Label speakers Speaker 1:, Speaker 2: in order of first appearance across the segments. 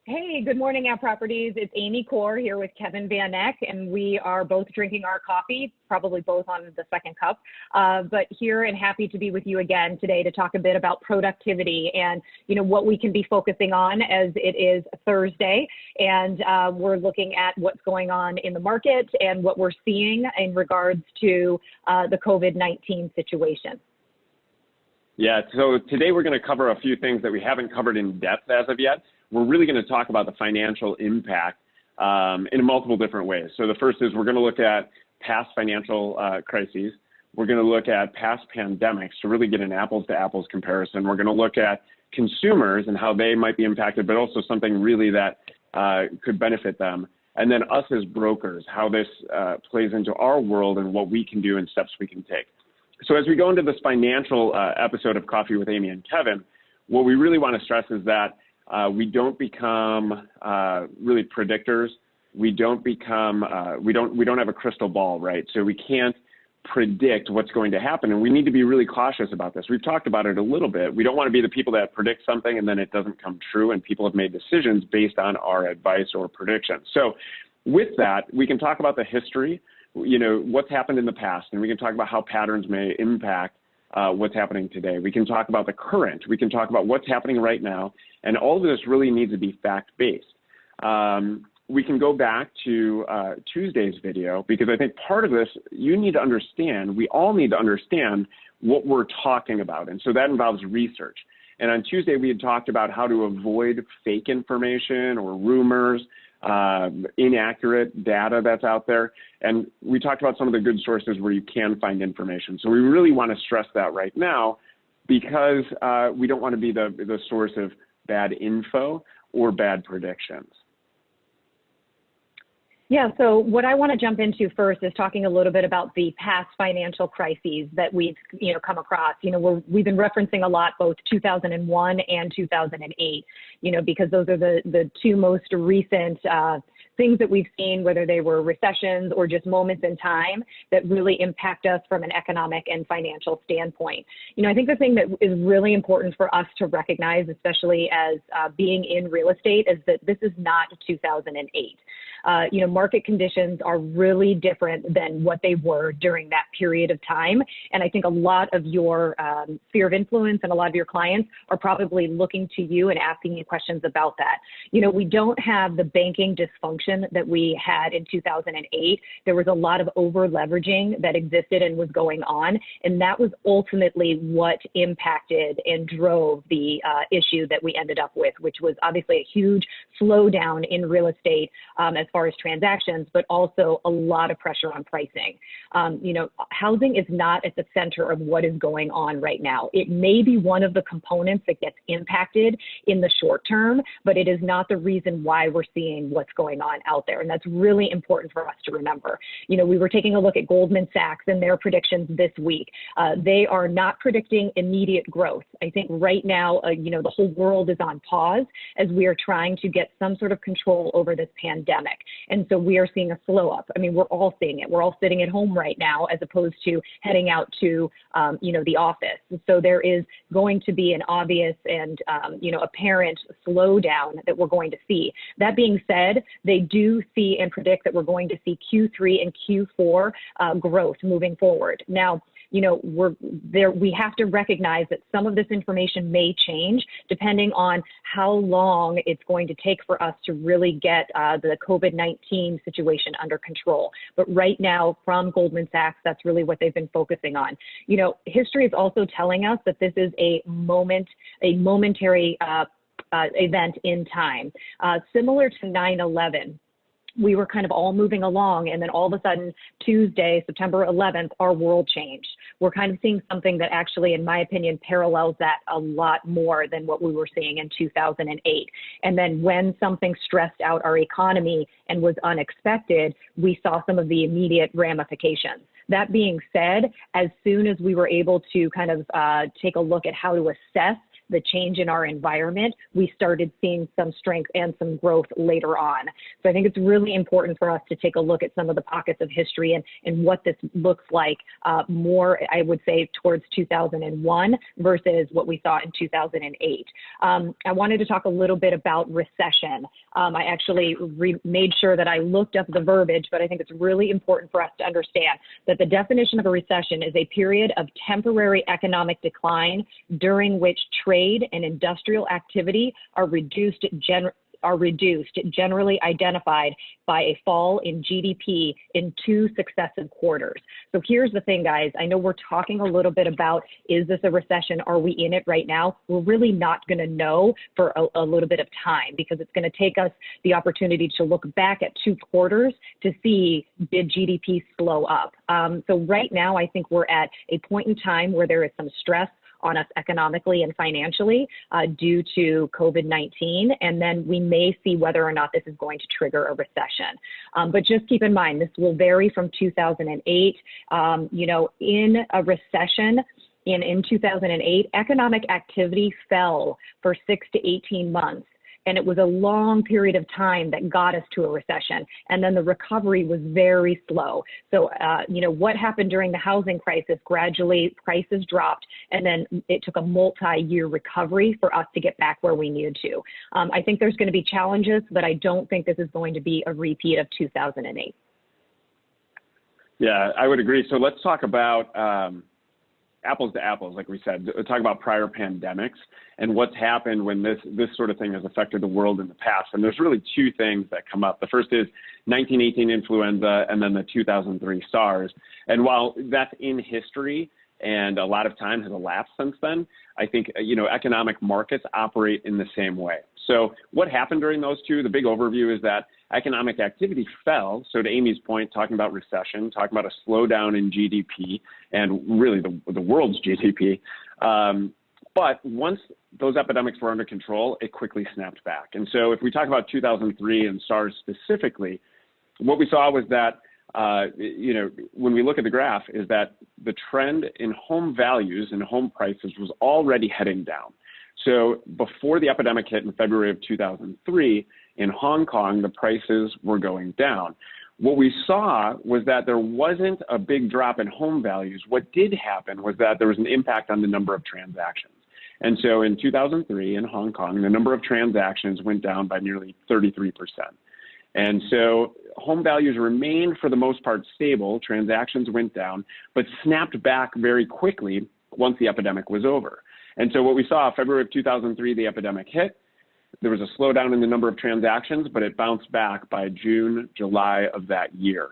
Speaker 1: Hey, good morning, App Properties. It's Amy Corr here with Kevin Van Eck, and we are both drinking our coffee, probably both on the second cup, but here and happy to be with you again today to talk a bit about productivity and, what we can be focusing on as it is Thursday. And we're looking at what's going on in the market and what we're seeing in regards to the COVID-19 situation.
Speaker 2: Yeah, so today we're going to cover a few things that we haven't covered in depth as of yet. We're really going to talk about the financial impact in multiple different ways. So the first is we're going to look at past financial crises. We're going to look at past pandemics to really get an apples to apples comparison. We're going to look at consumers and how they might be impacted, but also something really that could benefit them. And then us as brokers, how this plays into our world and what we can do and steps we can take. So as we go into this financial episode of Coffee with Amy and Kevin, what we really want to stress is that we don't become really predictors. We don't become, we don't have a crystal ball, right? So we can't predict what's going to happen, and we need to be really cautious about this. We've talked about it a little bit. We don't want to be the people that predict something and then it doesn't come true, and people have made decisions based on our advice or predictions. So with that, we can talk about the history, what's happened in the past, and we can talk about how patterns may impact what's happening today. We can talk about the current. We can talk about what's happening right now. And all of this really needs to be fact-based. We can go back to Tuesday's video, because I think part of this, you need to understand, we all need to understand what we're talking about. And so that involves research. And on Tuesday, we had talked about how to avoid fake information or rumors, inaccurate data that's out there. And we talked about some of the good sources where you can find information. So we really want to stress that right now, because we don't want to be the source of bad info or bad predictions.
Speaker 1: Yeah, so what I want to jump into first is talking a little bit about the past financial crises that we've come across. We've been referencing a lot both 2001 and 2008, because those are the two most recent things that we've seen, whether they were recessions or just moments in time that really impact us from an economic and financial standpoint. I think the thing that is really important for us to recognize, especially as being in real estate, is that this is not 2008. Market conditions are really different than what they were during that period of time. And I think a lot of your sphere of influence and a lot of your clients are probably looking to you and asking you questions about that. We don't have the banking dysfunction that we had in 2008. There was a lot of over leveraging that existed and was going on. And that was ultimately what impacted and drove the issue that we ended up with, which was obviously a huge slowdown in real estate as far as transactions, but also a lot of pressure on pricing. Housing is not at the center of what is going on right now. It may be one of the components that gets impacted in the short term, but it is not the reason why we're seeing what's going on out there. And that's really important for us to remember. We were taking a look at Goldman Sachs and their predictions this week. They are not predicting immediate growth. I think right now, the whole world is on pause as we are trying to get some sort of control over this pandemic. And so we are seeing a slow up. I mean, we're all seeing it. We're all sitting at home right now as opposed to heading out to, the office. So there is going to be an obvious and, apparent slowdown that we're going to see. That being said, they do see and predict that we're going to see Q3 and Q4 growth moving forward. Now, we have to recognize that some of this information may change depending on how long it's going to take for us to really get the COVID-19 situation under control. But right now, from Goldman Sachs, that's really what they've been focusing on. History is also telling us that this is a momentary event in time, similar to 9/11. We were kind of all moving along, and then all of a sudden, Tuesday, September 11th, our world changed. We're kind of seeing something that actually, in my opinion, parallels that a lot more than what we were seeing in 2008. And then when something stressed out our economy and was unexpected, we saw some of the immediate ramifications. That being said, as soon as we were able to kind of take a look at how to assess the change in our environment, we started seeing some strength and some growth later on. So I think it's really important for us to take a look at some of the pockets of history and what this looks like more, I would say, towards 2001 versus what we saw in 2008. I wanted to talk a little bit about recession. I actually made sure that I looked up the verbiage, but I think it's really important for us to understand that the definition of a recession is a period of temporary economic decline during which trade and industrial activity are reduced, generally identified by a fall in GDP in 2 successive quarters. So here's the thing, guys. I know we're talking a little bit about, is this a recession? Are we in it right now? We're really not going to know for a little bit of time, because it's going to take us the opportunity to look back at 2 quarters to see, did GDP slow up? So right now, I think we're at a point in time where there is some stress on us economically and financially due to COVID-19, and then we may see whether or not this is going to trigger a recession. But just keep in mind, this will vary from 2008. In a recession, in 2008, economic activity fell for 6 to 18 months. And it was a long period of time that got us to a recession. And then the recovery was very slow. So, what happened during the housing crisis, gradually prices dropped, and then it took a multi-year recovery for us to get back where we needed to. I think there's going to be challenges, but I don't think this is going to be a repeat of 2008.
Speaker 2: Yeah, I would agree. So let's talk about apples to apples, like we said, talk about prior pandemics and what's happened when this sort of thing has affected the world in the past. And there's really 2 things that come up. The first is 1918 influenza, and then the 2003 SARS. And while that's in history and a lot of time has elapsed since then, I think, economic markets operate in the same way. So what happened during those 2, the big overview is that economic activity fell. So to Amy's point, talking about recession, talking about a slowdown in GDP and really the world's GDP. But once those epidemics were under control, it quickly snapped back. And so if we talk about 2003 and SARS specifically, what we saw was that, when we look at the graph, is that the trend in home values and home prices was already heading down. So before the epidemic hit in February of 2003, in Hong Kong, the prices were going down. What we saw was that there wasn't a big drop in home values. What did happen was that there was an impact on the number of transactions. And so in 2003 in Hong Kong, the number of transactions went down by nearly 33%. And so home values remained for the most part stable, transactions went down, but snapped back very quickly once the epidemic was over. And so what we saw, February of 2003, the epidemic hit. There was a slowdown in the number of transactions, but it bounced back by June, July of that year.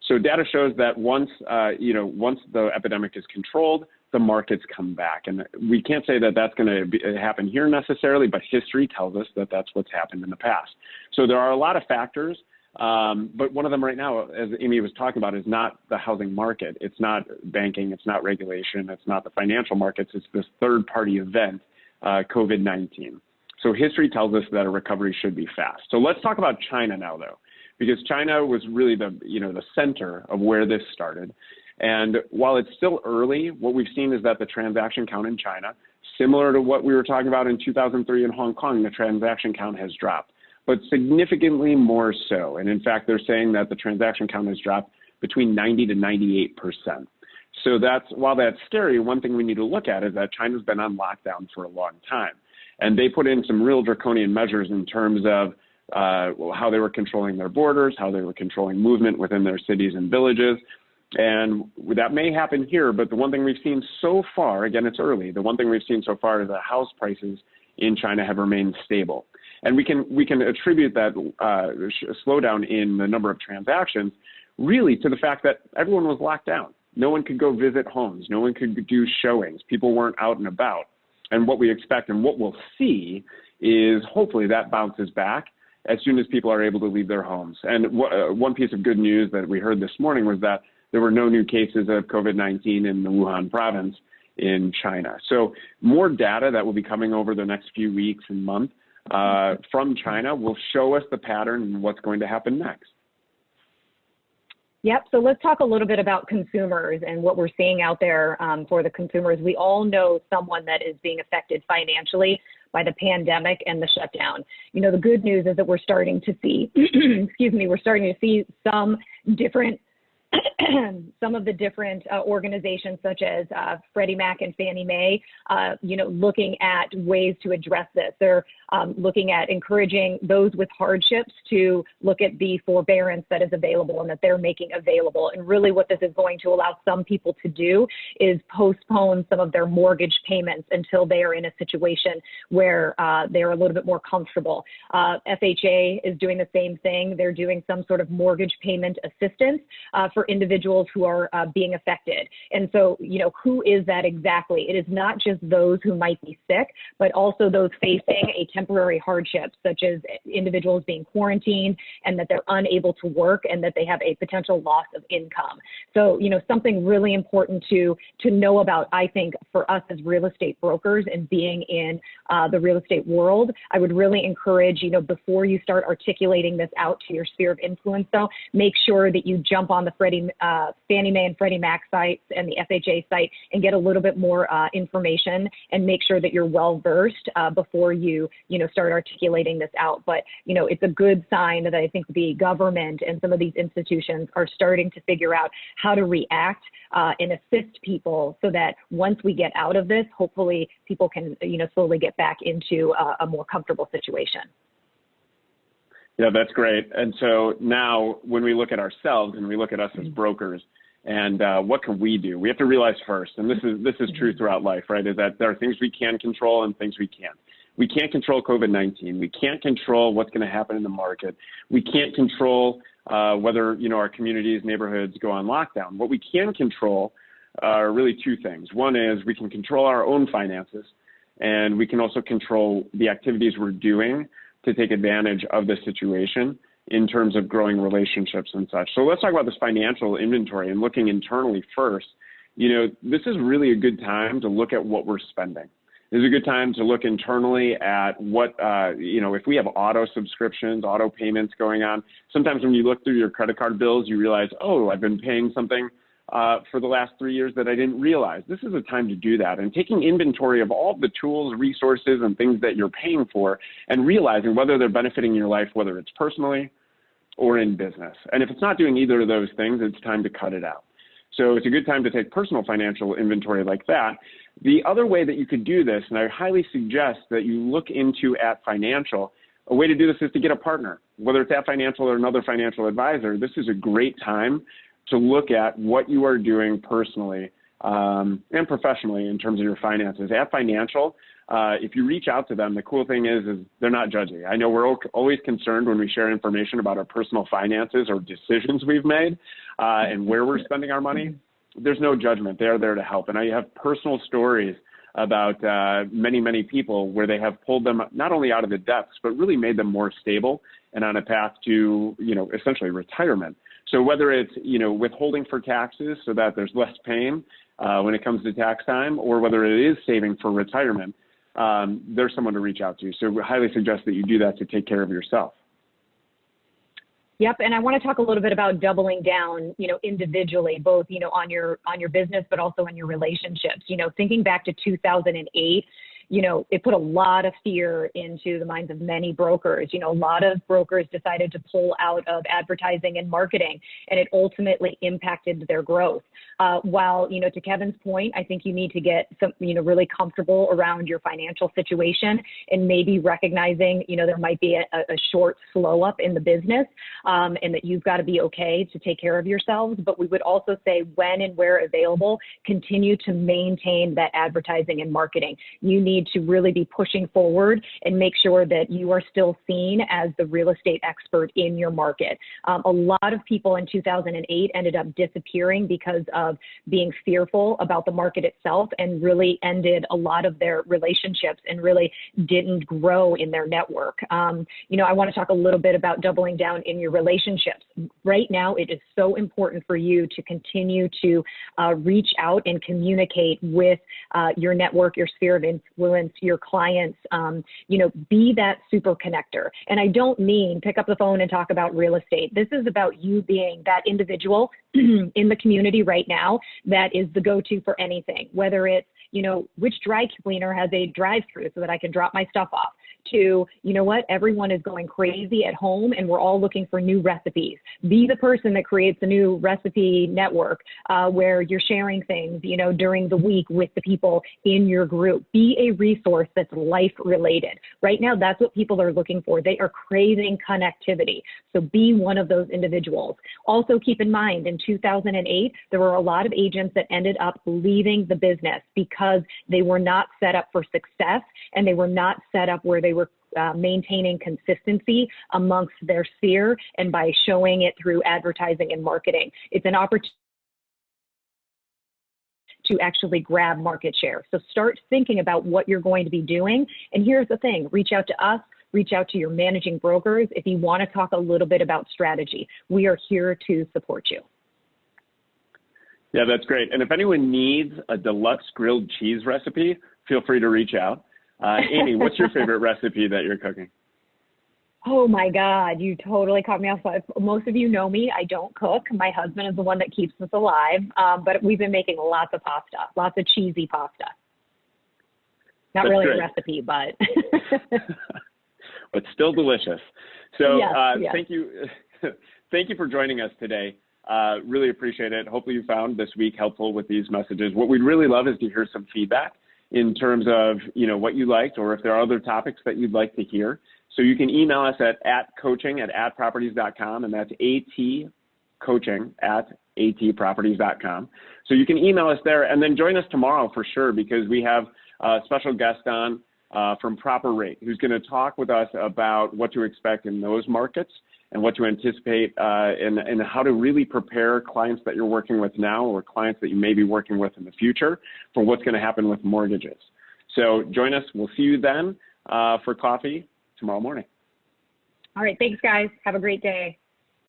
Speaker 2: So data shows that once the epidemic is controlled, the markets come back. And we can't say that that's going to happen here necessarily, but history tells us that that's what's happened in the past. So there are a lot of factors, but one of them right now, as Amy was talking about, is not the housing market. It's not banking. It's not regulation. It's not the financial markets. It's this third-party event, COVID-19. So history tells us that a recovery should be fast. So let's talk about China now, though, because China was really the center of where this started. And while it's still early, what we've seen is that the transaction count in China, similar to what we were talking about in 2003 in Hong Kong, the transaction count has dropped, but significantly more so. And in fact, they're saying that the transaction count has dropped between 90 to 98%. So while that's scary, one thing we need to look at is that China's been on lockdown for a long time. And they put in some real draconian measures in terms of how they were controlling their borders, how they were controlling movement within their cities and villages. And that may happen here, but the one thing we've seen so far, again, it's early, the one thing we've seen so far is that house prices in China have remained stable. And we can attribute that slowdown in the number of transactions really to the fact that everyone was locked down. No one could go visit homes. No one could do showings. People weren't out and about. And what we expect and what we'll see is hopefully that bounces back as soon as people are able to leave their homes. And one piece of good news that we heard this morning was that there were no new cases of COVID-19 in the Wuhan province in China. So more data that will be coming over the next few weeks and months from China will show us the pattern and what's going to happen next.
Speaker 1: Yep. So let's talk a little bit about consumers and what we're seeing out there for the consumers. We all know someone that is being affected financially by the pandemic and the shutdown. You know, the good news is that we're starting to see, excuse me, we're starting to see some different some of the different organizations such as Freddie Mac and Fannie Mae, looking at ways to address this. They're looking at encouraging those with hardships to look at the forbearance that is available and that they're making available. And really what this is going to allow some people to do is postpone some of their mortgage payments until they are in a situation where they're a little bit more comfortable. FHA is doing the same thing. They're doing some sort of mortgage payment assistance for individuals who are being affected. And so, you know, who is that exactly? It is not just those who might be sick, but also those facing a temporary hardship, such as individuals being quarantined and that they're unable to work and that they have a potential loss of income. So, you know, something really important to know about, I think, for us as real estate brokers and being in the real estate world, I would really encourage, you know, before you start articulating this out to your sphere of influence, though, make sure that you jump on the Fannie Mae and Freddie Mac sites and the FHA site and get a little bit more information and make sure that you're well versed before you start articulating this out. But, you know, it's a good sign that I think the government and some of these institutions are starting to figure out how to react and assist people so that once we get out of this, hopefully people can, you know, slowly get back into a more comfortable situation.
Speaker 2: Yeah, that's great. And so now when we look at ourselves and we look at us as brokers and what can we do? We have to realize first, and this is true throughout life, right, is that there are things we can control and things we can't. We can't control COVID-19. We can't control what's going to happen in the market. We can't control whether, you know, our communities, neighborhoods go on lockdown. What we can control are really two things. One is we can control our own finances, and we can also control the activities we're doing to take advantage of the situation in terms of growing relationships and such. So let's talk about this financial inventory and looking internally first. You know, this is really a good time to look at what we're spending. This is a good time to look internally at what, if we have auto subscriptions, auto payments going on. Sometimes when you look through your credit card bills, you realize, oh, I've been paying something for the last 3 years that I didn't realize. This is a time to do that and taking inventory of all the tools, resources, and things that you're paying for and realizing whether they're benefiting your life, whether it's personally or in business. And if it's not doing either of those things, it's time to cut it out. So it's a good time to take personal financial inventory like that. The other way that you could do this, and I highly suggest that you look into at Financial, a way to do this is to get a partner, whether it's at Financial or another financial advisor. This is a great time to look at what you are doing personally and professionally in terms of your finances. At Financial, if you reach out to them, the cool thing is they're not judging. I know we're always concerned when we share information about our personal finances or decisions we've made and where we're spending our money. There's no judgment. They're there to help. And I have personal stories about many, many people where they have pulled them not only out of the depths, but really made them more stable and on a path to, essentially retirement. So whether it's, withholding for taxes so that there's less pain when it comes to tax time, or whether it is saving for retirement, there's someone to reach out to. So we highly suggest that you do that to take care of yourself.
Speaker 1: Yep, and I want to talk a little bit about doubling down, individually, both, on your business, but also in your relationships. Thinking back to 2008, it put a lot of fear into the minds of many brokers. A lot of brokers decided to pull out of advertising and marketing, and it ultimately impacted their growth. While, to Kevin's point, I think you need to get some, really comfortable around your financial situation and maybe recognizing, there might be a short slow up in the business, and that you've got to be okay to take care of yourselves. But we would also say when and where available, continue to maintain that advertising and marketing. You need to really be pushing forward and make sure that you are still seen as the real estate expert in your market. A lot of people in 2008 ended up disappearing because of being fearful about the market itself, and really ended a lot of their relationships and really didn't grow in their network. I want to talk a little bit about doubling down in your relationships. Right now, it is so important for you to continue to reach out and communicate with your network, your sphere of influence, influence your clients, be that super connector. And I don't mean pick up the phone and talk about real estate. This is about you being that individual in the community right now that is the go-to for anything, whether it's, which dry cleaner has a drive-through so that I can drop my stuff off, to, everyone is going crazy at home and we're all looking for new recipes. Be the person that creates a new recipe network where you're sharing things, during the week with the people in your group. Be a resource that's life related. Right now, that's what people are looking for. They are craving connectivity. So be one of those individuals. Also keep in mind, in 2008, there were a lot of agents that ended up leaving the business because they were not set up for success and they were not set up where they were maintaining consistency amongst their sphere and by showing it through advertising and marketing. It's an opportunity to actually grab market share. So start thinking about what you're going to be doing. And here's the thing, reach out to us, reach out to your managing brokers if you want to talk a little bit about strategy. We are here to support you.
Speaker 2: Yeah, that's great. And if anyone needs a deluxe grilled cheese recipe, feel free to reach out. Amy, what's your favorite recipe that you're cooking?
Speaker 1: Oh my God, you totally caught me off guard. Most of you know me, I don't cook. My husband is the one that keeps us alive, but we've been making lots of pasta, lots of cheesy pasta. Not That's really great. A recipe, but.
Speaker 2: But still delicious. So
Speaker 1: yes.
Speaker 2: Thank you. Thank you for joining us today. Really appreciate it. Hopefully you found this week helpful with these messages. What we'd really love is to hear some feedback in terms of, what you liked, or if there are other topics that you'd like to hear. So you can email us at coaching@properties.com, and that's atcoaching@atproperties.com. So you can email us there, and then join us tomorrow for sure, because we have a special guest on from Proper Rate, who's going to talk with us about what to expect in those markets and what to anticipate and how to really prepare clients that you're working with now or clients that you may be working with in the future for what's going to happen with mortgages. So join us. We'll see you then for coffee tomorrow morning.
Speaker 1: All right. Thanks, guys. Have a great day.